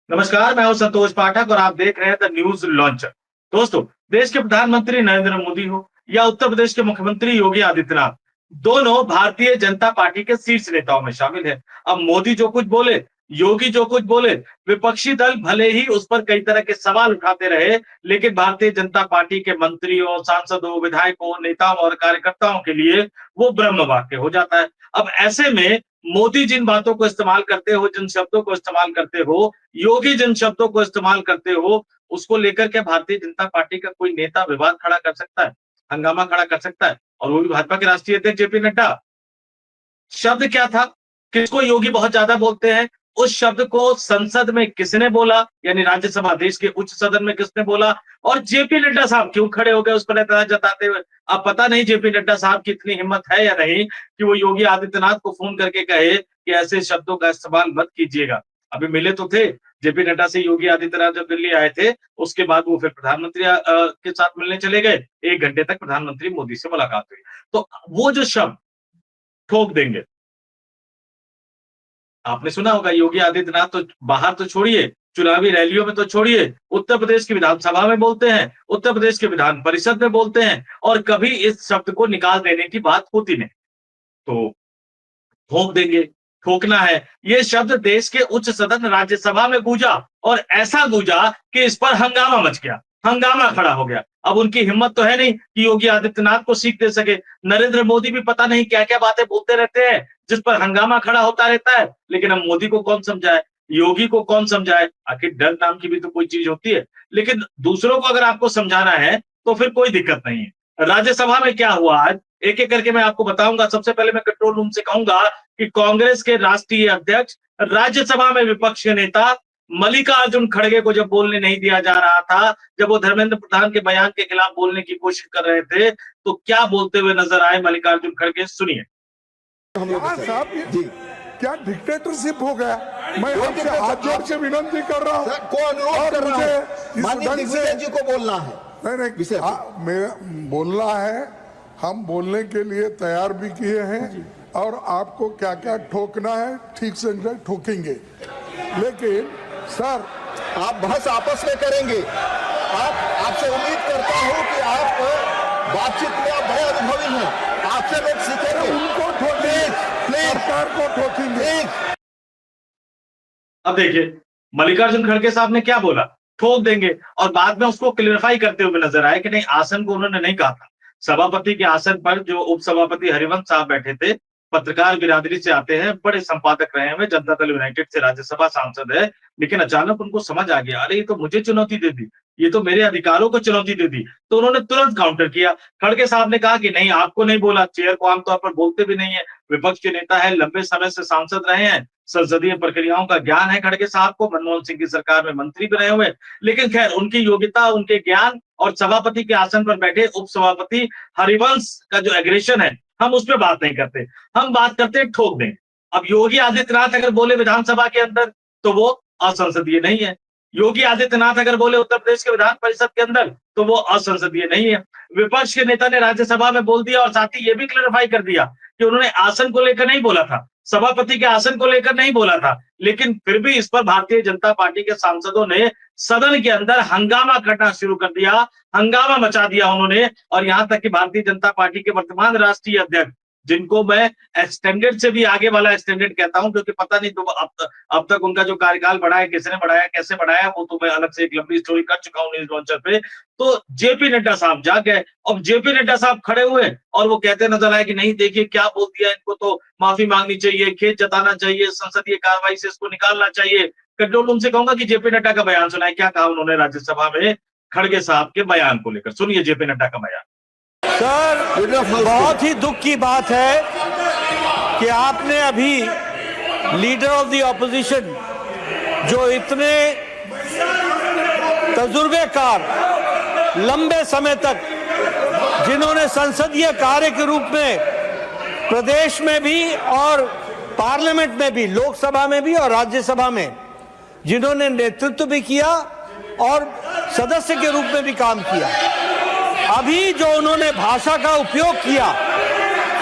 नमस्कार, मैं हूं संतोष पाठक और आप देख रहे हैं द न्यूज लॉन्चर। दोस्तों, देश के प्रधानमंत्री नरेंद्र मोदी हो या उत्तर प्रदेश के मुख्यमंत्री योगी आदित्यनाथ, दोनों भारतीय जनता पार्टी के शीर्ष नेताओं में शामिल है। अब मोदी जो कुछ बोले, योगी जो कुछ बोले, विपक्षी दल भले ही उस पर कई तरह के सवाल उठाते रहे, लेकिन भारतीय जनता पार्टी के मंत्रियों, सांसदों, विधायकों, नेताओं और कार्यकर्ताओं के लिए वो ब्रह्म वाक्य हो जाता है। अब ऐसे में मोदी जिन बातों को इस्तेमाल करते हो, जिन शब्दों को इस्तेमाल करते हो, योगी जिन शब्दों को इस्तेमाल करते हो, उसको लेकर के भारतीय जनता पार्टी का कोई नेता विवाद खड़ा कर सकता है, हंगामा खड़ा कर सकता है, और वो भी भाजपा के राष्ट्रीय अध्यक्ष जेपी नड्डा। शब्द क्या था? किसको योगी बहुत ज्यादा बोलते हैं? उस शब्द को संसद में किसने बोला, यानी राज्यसभा, देश के उच्च सदन में किसने बोला, और जेपी नड्डा साहब क्यों खड़े हो गए उस पर एतराज जताते हुए? अब पता नहीं जेपी नड्डा साहब की इतनी हिम्मत है या नहीं कि वो योगी आदित्यनाथ को फोन करके कहे कि ऐसे शब्दों का इस्तेमाल मत कीजिएगा। अभी मिले तो थे जेपी नड्डा से योगी आदित्यनाथ जब दिल्ली आए थे, उसके बाद वो फिर प्रधानमंत्री के साथ मिलने चले गए। 1 घंटे तक प्रधानमंत्री मोदी से मुलाकात हुई। तो वो जो शब्द ठोक देंगे, आपने सुना होगा, योगी आदित्यनाथ तो बाहर तो छोड़िए, चुनावी रैलियों में तो छोड़िए, उत्तर प्रदेश की विधानसभा में बोलते हैं, उत्तर प्रदेश के विधान परिषद में बोलते हैं, और कभी इस शब्द को निकाल देने की बात होती नहीं। तो ठोक देंगे, ठोकना है। ये शब्द देश के उच्च सदन राज्यसभा में गूंजा, और ऐसा गूंजा कि इस पर हंगामा मच गया, हंगामा खड़ा हो गया। अब उनकी हिम्मत तो है नहीं कि योगी आदित्यनाथ को सीख दे सके। नरेंद्र मोदी भी पता नहीं क्या क्या बातें बोलते रहते हैं जिस पर हंगामा खड़ा होता रहता है, लेकिन अब मोदी को कौन समझाए, योगी को कौन समझाए? आखिर डर नाम की भी तो कोई चीज होती है। लेकिन दूसरों को अगर आपको समझाना है तो फिर कोई दिक्कत नहीं है। राज्यसभा में क्या हुआ आज, एक एक करके मैं आपको बताऊंगा। सबसे पहले मैं कंट्रोल रूम से कहूंगा कि कांग्रेस के राष्ट्रीय अध्यक्ष, राज्यसभा में विपक्ष के नेता मल्लिकार्जुन खड़गे को जब बोलने नहीं दिया जा रहा था, जब वो धर्मेंद्र प्रधान के बयान के खिलाफ बोलने की कोशिश कर रहे थे, तो क्या बोलते हुए नजर आए मल्लिकार्जुन खड़गे, सुनिए। साहब जी, क्या डिक्टेटरशिप हो गया? मैं आपसे हाथ जोड़ के विनती कर रहा हूँ को अनुरोध कर रहा हूं, माननीय दिग्विजय जी को बोलना है। नहीं, मेरा बोलना है। हम बोलने के लिए तैयार भी किए हैं, और आपको क्या क्या ठोकना है ठीक से ठोकेंगे। लेकिन सर, आप बहस आपस में करेंगे। आपसे उम्मीद करता हूं कि आप बातचीत में आप बड़े अनुभवी हैं, आपसे लोग सीखेंगे। उनको ठोकेंगे, सरकार को ठोकेंगे। अब देखिए, मल्लिकार्जुन खड़गे साहब ने क्या बोला, ठोक देंगे, और बाद में उसको क्लियरिफाई करते हुए नजर आए कि नहीं, आसन को उन्होंने नहीं कहा था। सभापति के आसन पर जो उपसभापति हरिवंश साहब बैठे थे, पत्रकार बिरादरी से आते हैं, बड़े संपादक रहे हुए, जनता दल यूनाइटेड से राज्यसभा सांसद है, लेकिन अचानक उनको समझ आ गया, अरे ये तो मुझे चुनौती दे दी, ये तो मेरे अधिकारों को चुनौती दे दी। तो उन्होंने तुरंत काउंटर किया। खड़गे साहब ने कहा कि नहीं, आपको नहीं बोला, चेयर को आमतौर पर बोलते भी नहीं है, विपक्ष के नेता है, लंबे समय से सांसद रहे हैं, संसदीय प्रक्रियाओं का ज्ञान है खड़गे साहब को, मनमोहन सिंह की सरकार में मंत्री भी रहे हुए। लेकिन खैर, उनकी योग्यता, उनके ज्ञान, और सभापति के आसन पर बैठे उपसभापति हरिवंश का जो एग्रेशन है, हम उस पर बात नहीं करते, हम बात करते हैं ठोक दें। अब योगी आदित्यनाथ अगर बोले विधानसभा के अंदर, तो वो असंसदीय नहीं है। योगी आदित्यनाथ अगर बोले उत्तर प्रदेश के विधान परिषद के अंदर, तो वो असंसदीय नहीं है। विपक्ष के नेता ने राज्यसभा में बोल दिया, और साथ ही ये भी क्लेरिफाई कर दिया कि उन्होंने आसन को लेकर नहीं बोला था, सभापति के आसन को लेकर नहीं बोला था, लेकिन फिर भी इस पर भारतीय जनता पार्टी के सांसदों ने सदन के अंदर हंगामा करना शुरू कर दिया, हंगामा मचा दिया उन्होंने। और यहां तक कि भारतीय जनता पार्टी के वर्तमान राष्ट्रीय अध्यक्ष, जिनको मैं एक्सटेंडेड से भी आगे वाला एक्सटेंडेड कहता हूं, क्योंकि पता नहीं तो अब तक उनका जो कार्यकाल बढ़ाया, किसने बढ़ाया, कैसे बढ़ाया, वो तो मैं अलग से एक लंबी स्टोरी कर चुका हूं न्यूज लॉन्चर पे। तो जेपी नड्डा साहब जाग गए। अब जेपी नड्डा साहब खड़े हुए और वो कहते नजर आए कि नहीं, देखिए क्या बोल दिया, इनको तो माफी मांगनी चाहिए, खेद जताना चाहिए, संसदीय कार्रवाई से इसको निकालना चाहिए। कंट्रोल रूम से कहूंगा कि जेपी नड्डा का बयान सुनाए, क्या कहा उन्होंने राज्यसभा में खड़गे साहब के बयान को लेकर। सुनिए जेपी नड्डा का बयान। सर, बहुत ही दुख की बात है कि आपने अभी लीडर ऑफ द ऑपोजिशन, जो इतने तजुर्बेकार, लंबे समय तक जिन्होंने संसदीय कार्य के रूप में प्रदेश में भी और पार्लियामेंट में भी, लोकसभा में भी और राज्यसभा में जिन्होंने नेतृत्व भी किया और सदस्य के रूप में भी काम किया, अभी जो उन्होंने भाषा का उपयोग किया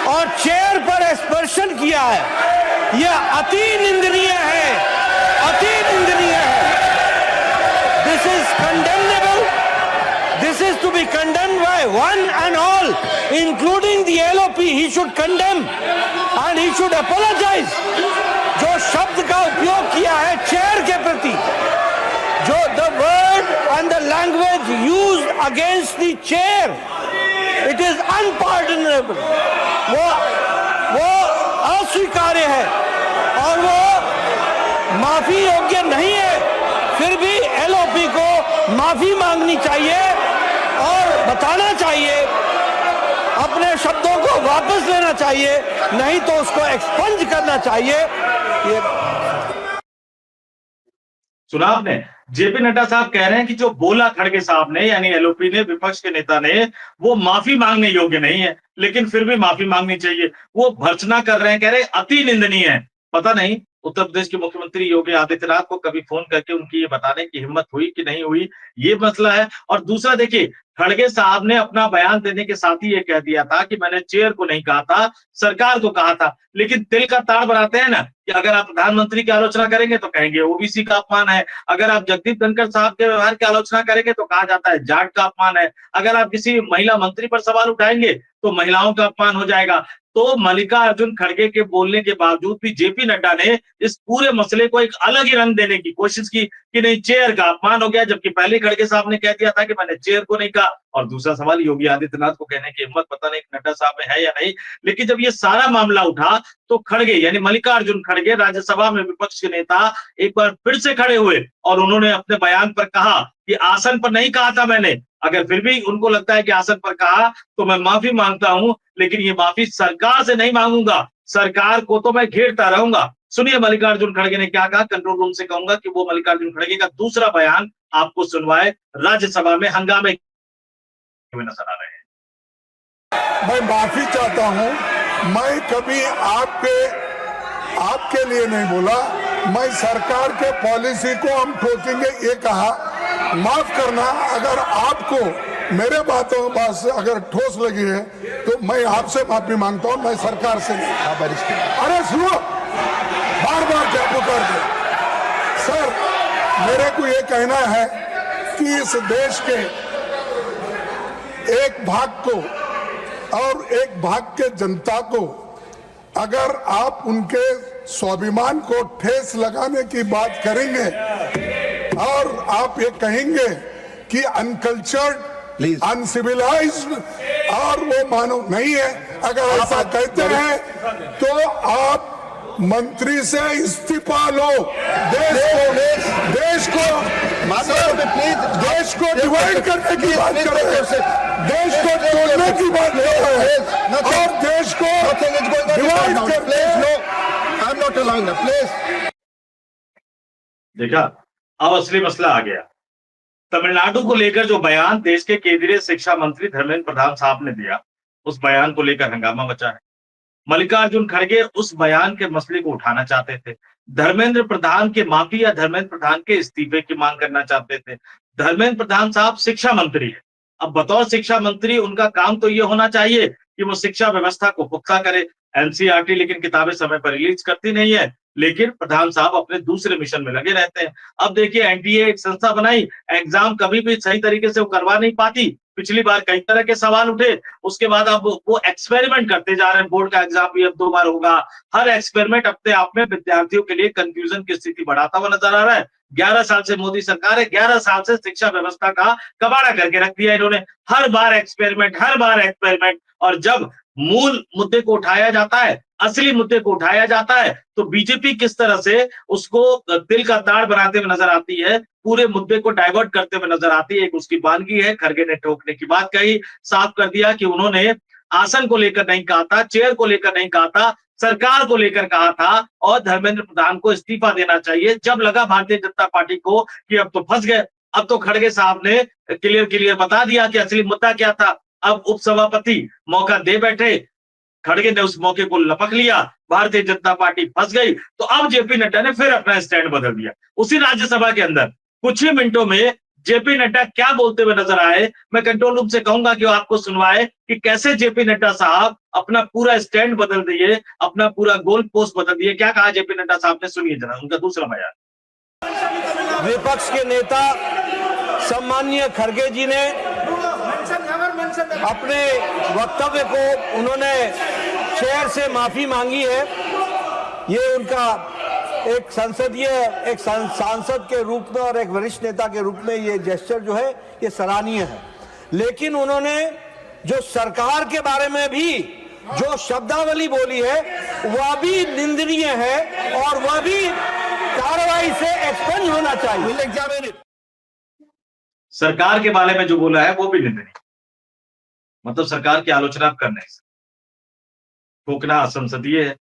और चेयर पर स्पर्शन किया है, यह अति निंदनीय है, अति निंदनीय है। one and all, including the LOP, he should condemn and he should apologize. जो शब्द का उपयोग किया है चेयर के प्रति, जो the word and the language used against the chair, it is unpardonable. वो अस्वीकार्य है और वो माफी योग्य नहीं है। फिर भी LOP को माफी मांगनी चाहिए और बताना चाहिए, अपने शब्दों को वापस लेना चाहिए, नहीं तो उसको एक्सपंज करना चाहिए। ये सुना आपने, जेपी नड्डा साहब कह रहे हैं कि जो बोला खड़गे साहब ने यानी LOP ने, विपक्ष के नेता ने, वो माफी मांगने योग्य नहीं है, लेकिन फिर भी माफी मांगनी चाहिए। वो भर्त्सना कर रहे हैं, कह रहे हैं अति निंदनीय है। पता नहीं उत्तर प्रदेश के मुख्यमंत्री योगी आदित्यनाथ को कभी फोन करके उनकी ये बताने की हिम्मत हुई कि नहीं हुई, ये मसला है। और दूसरा देखिए, खड़गे साहब ने अपना बयान देने के साथ ही ये कह दिया था कि मैंने चेयर को नहीं कहा था, सरकार को कहा था। लेकिन तिल का ताड़ बनाते हैं ना कि अगर आप प्रधानमंत्री की आलोचना करेंगे तो कहेंगे ओबीसी का अपमान है, अगर आप जगदीप धनखड़ साहब के व्यवहार की आलोचना करेंगे तो कहा जाता है जाट का अपमान है, अगर आप किसी महिला मंत्री पर सवाल उठाएंगे तो महिलाओं का अपमान हो जाएगा। तो मल्लिकार्जुन खड़गे के बोलने के बावजूद भी जेपी नड्डा ने इस पूरे मसले को एक अलग ही रंग देने की कोशिश की कि नहीं चेयर का अपमान हो गया, जबकि पहले खड़गे साहब ने कह दिया था कि मैंने चेयर को नहीं कहा। और दूसरा सवाल, योगी आदित्यनाथ को कहने की हिम्मत पता नहीं नड्डा साहब में है या नहीं। लेकिन जब ये सारा मामला उठा तो खड़गे यानी मल्लिकार्जुन खड़गे राज्यसभा में विपक्ष के नेता एक बार फिर से खड़े हुए और उन्होंने अपने बयान पर कहा कि आसन पर नहीं कहा था मैंने, अगर फिर भी उनको लगता है कि आसन पर कहा तो मैं माफी मांगता हूं, लेकिन ये माफी सरकार से नहीं मांगूंगा, सरकार को तो मैं घेरता रहूंगा। सुनिए मल्लिकार्जुन खड़गे ने क्या कहा। कंट्रोल रूम से कहूंगा कि वो मल्लिकार्जुन खड़गे का दूसरा बयान आपको सुनवाए, राज्यसभा में हंगामे नजर आ रहे हैं। मैं माफी चाहता हूं, मैं कभी आपके लिए नहीं बोला, मैं सरकार के पॉलिसी को हम ठोकेंगे ये कहा। माफ करना, अगर आपको मेरे बात से अगर ठोस लगी है तो मैं आपसे माफी मांगता हूं, मैं सरकार से नहीं। अरे सुनो, बार बार क्या पुकारते सर। मेरे को ये कहना है कि इस देश के एक भाग को और एक भाग के जनता को अगर आप उनके स्वाभिमान को ठेस लगाने की बात करेंगे और आप ये कहेंगे कि अनकल्चर्ड, अनसिविलाइज्ड और वो मानव नहीं है, अगर ऐसा कहते हैं तो आप मंत्री से इस्तीफा लो। देश को डिवाइड करने की बात कर रहे हैं, देश को तोड़ने की बात कर रहे हैं और देश को डिवाइड करने। I am not allowing that, please. देखा, अब असली मसला आ गया। तमिलनाडु को लेकर जो बयान देश के केंद्रीय शिक्षा मंत्री धर्मेंद्र प्रधान साहब ने दिया, उस बयान को लेकर हंगामा मचा है। मल्लिकार्जुन खड़गे उस बयान के मसले को उठाना चाहते थे, धर्मेंद्र प्रधान के माफी या धर्मेंद्र प्रधान के इस्तीफे की मांग करना चाहते थे। धर्मेंद्र प्रधान साहब शिक्षा मंत्री है, अब बतौर शिक्षा मंत्री उनका काम तो ये होना चाहिए कि वो शिक्षा व्यवस्था को पुख्ता करे। एनसीईआरटी लेकिन किताबें समय पर रिलीज करती नहीं है, लेकिन प्रधान साहब अपने दूसरे मिशन में लगे रहते हैं। अब देखिए, एनटीए एक संस्था बनाई, एग्जाम कभी भी सही तरीके से वो करवा नहीं पाती। पिछली बार कई तरह के सवाल उठे, उसके बाद अब वो एक्सपेरिमेंट करते जा रहे हैं। बोर्ड का एग्जाम भी अब 2 बार होगा। हर एक्सपेरिमेंट अपने आप में विद्यार्थियों के लिए कंफ्यूजन की स्थिति बढ़ाता हुआ नजर आ रहा है। 11 साल से मोदी सरकार है, 11 साल से शिक्षा व्यवस्था का कबाड़ा करके रख दिया इन्होंने। हर बार एक्सपेरिमेंट, और जब मूल मुद्दे को उठाया जाता है, असली मुद्दे को उठाया जाता है, तो बीजेपी किस तरह से उसको तिल का ताड़ बनाते हुए नजर आती है, पूरे मुद्दे को डाइवर्ट करते हुए नजर आती है। एक उसकी वानगी है। खड़गे ने ठोकने की बात कही, साफ कर दिया कि उन्होंने आसन को लेकर नहीं कहा था, चेयर को लेकर नहीं कहा था, सरकार को लेकर कहा था और धर्मेंद्र प्रधान को इस्तीफा देना चाहिए। जब लगा भारतीय जनता पार्टी को कि अब तो फंस गए, अब तो खड़गे साहब ने क्लियर बता दिया कि असली मुद्दा क्या था। अब उपसभापति मौका दे बैठे, खड़गे ने उस मौके को लपक लिया, भारतीय जनता पार्टी फंस गई। तो अब जेपी नड्डा ने फिर अपना स्टैंड बदल दिया। उसी राज्यसभा के अंदर कुछ ही मिनटों में जेपी नड्डा क्या बोलते हुए नजर आए, मैं कंट्रोल रूम से कहूंगा कि वो आपको सुनवाए कि कैसे जेपी नड्डा साहब अपना पूरा स्टैंड बदल दिए, अपना पूरा गोल पोस्ट बदल दिए। क्या कहा जेपी नड्डा साहब ने, सुनिए जरा उनका दूसरा बयान। विपक्ष के नेता सम्माननीय खड़गे जी ने अपने वक्तव्य को उन्होंने चेयर से माफी मांगी है। ये उनका एक सांसद के रूप में और एक वरिष्ठ नेता के रूप में ये जेस्चर जो है ये सराहनीय है। लेकिन उन्होंने जो सरकार के बारे में भी जो शब्दावली बोली है वह भी निंदनीय है और वह भी कार्रवाई से एक्सपेंड होना चाहिए। सरकार के बारे में जो बोला है वो भी निंदनीय, मतलब सरकार की आलोचना करने से ठोकना असंसदीय है।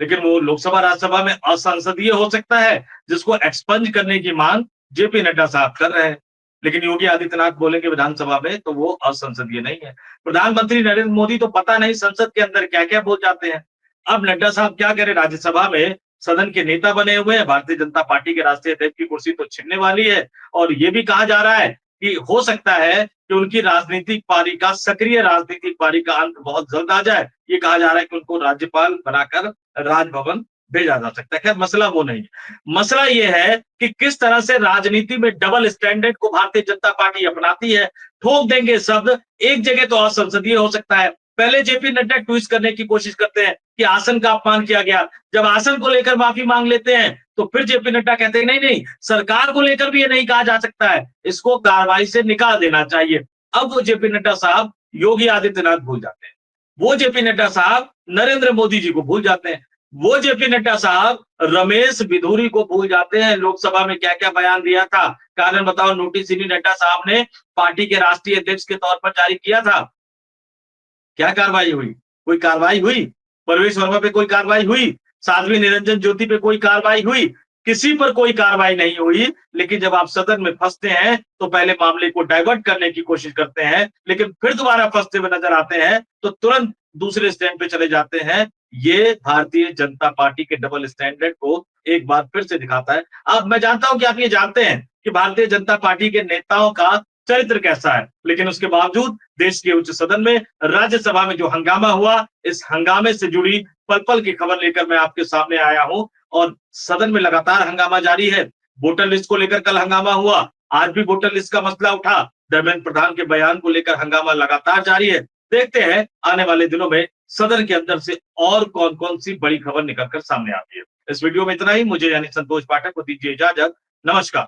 लेकिन वो लोकसभा राज्यसभा में असंसदीय हो सकता है जिसको एक्सपंज करने की मांग जेपी नड्डा साहब कर रहे हैं, लेकिन योगी आदित्यनाथ बोलेंगे विधानसभा में तो वो असंसदीय नहीं है। प्रधानमंत्री नरेंद्र मोदी तो पता नहीं संसद के अंदर क्या क्या बोल जाते हैं। अब नड्डा साहब क्या करें, राज्यसभा में सदन के नेता बने हुए हैं, भारतीय जनता पार्टी के राष्ट्रीय अध्यक्ष की कुर्सी तो छिनने वाली है और ये भी कहा जा रहा है कि हो सकता है कि उनकी राजनीतिक पारी का, सक्रिय राजनीतिक पारी का अंत बहुत जल्द आ जाए। ये कहा जा रहा है कि उनको राज्यपाल बनाकर राजभवन भेजा जा सकता है। खैर मसला वो नहीं है, मसला ये है कि किस तरह से राजनीति में डबल स्टैंडर्ड को भारतीय जनता पार्टी अपनाती है। ठोक देंगे शब्द एक जगह तो असंसदीय हो सकता है। पहले जेपी नड्डा ट्वीट करने की कोशिश करते हैं कि आसन का अपमान किया गया, जब आसन को लेकर माफी मांग लेते हैं तो फिर जेपी नड्डा कहते हैं नहीं नहीं, सरकार को लेकर भी ये नहीं कहा जा सकता है, इसको कार्रवाई से निकाल देना चाहिए। अब वो जेपी नड्डा साहब योगी आदित्यनाथ भूल जाते हैं, वो जेपी नड्डा साहब नरेंद्र मोदी जी को भूल जाते हैं, वो जेपी नड्डा साहब रमेश बिधूरी को भूल जाते हैं। लोकसभा में क्या क्या बयान दिया था, कारण बताओ नोटिस इन्हीं नड्डा साहब ने पार्टी के राष्ट्रीय अध्यक्ष के तौर पर जारी किया था। क्या कार्रवाई हुई? कोई कार्रवाई हुई? परवेश वर्मा पे कोई कार्रवाई हुई? साध्वी निरंजन ज्योति पे कोई कार्रवाई हुई? किसी पर कोई कार्रवाई नहीं हुई। लेकिन जब आप सदन में फंसते हैं तो पहले मामले को डाइवर्ट करने की कोशिश करते हैं, लेकिन फिर दोबारा फंसते हुए नजर आते हैं तो तुरंत दूसरे स्टैंड पे चले जाते हैं। ये भारतीय जनता पार्टी के डबल स्टैंडर्ड को एक बार फिर से दिखाता है। अब मैं जानता हूं कि आप ये जानते हैं कि भारतीय जनता पार्टी के नेताओं का चरित्र कैसा है, लेकिन उसके बावजूद देश के उच्च सदन में, राज्यसभा में जो हंगामा हुआ, इस हंगामे से जुड़ी पल पल की खबर लेकर मैं आपके सामने आया हूं। और सदन में लगातार हंगामा जारी है। वोटर लिस्ट को लेकर कल हंगामा हुआ, आज भी वोटर लिस्ट का मसला उठा, धर्मेंद्र प्रधान के बयान को लेकर हंगामा लगातार जारी है। देखते हैं आने वाले दिनों में सदन के अंदर से और कौन कौन सी बड़ी खबर निकलकर सामने आती है। इस वीडियो में इतना ही। मुझे यानी संतोष पाठक को दीजिए इजाजत। नमस्कार।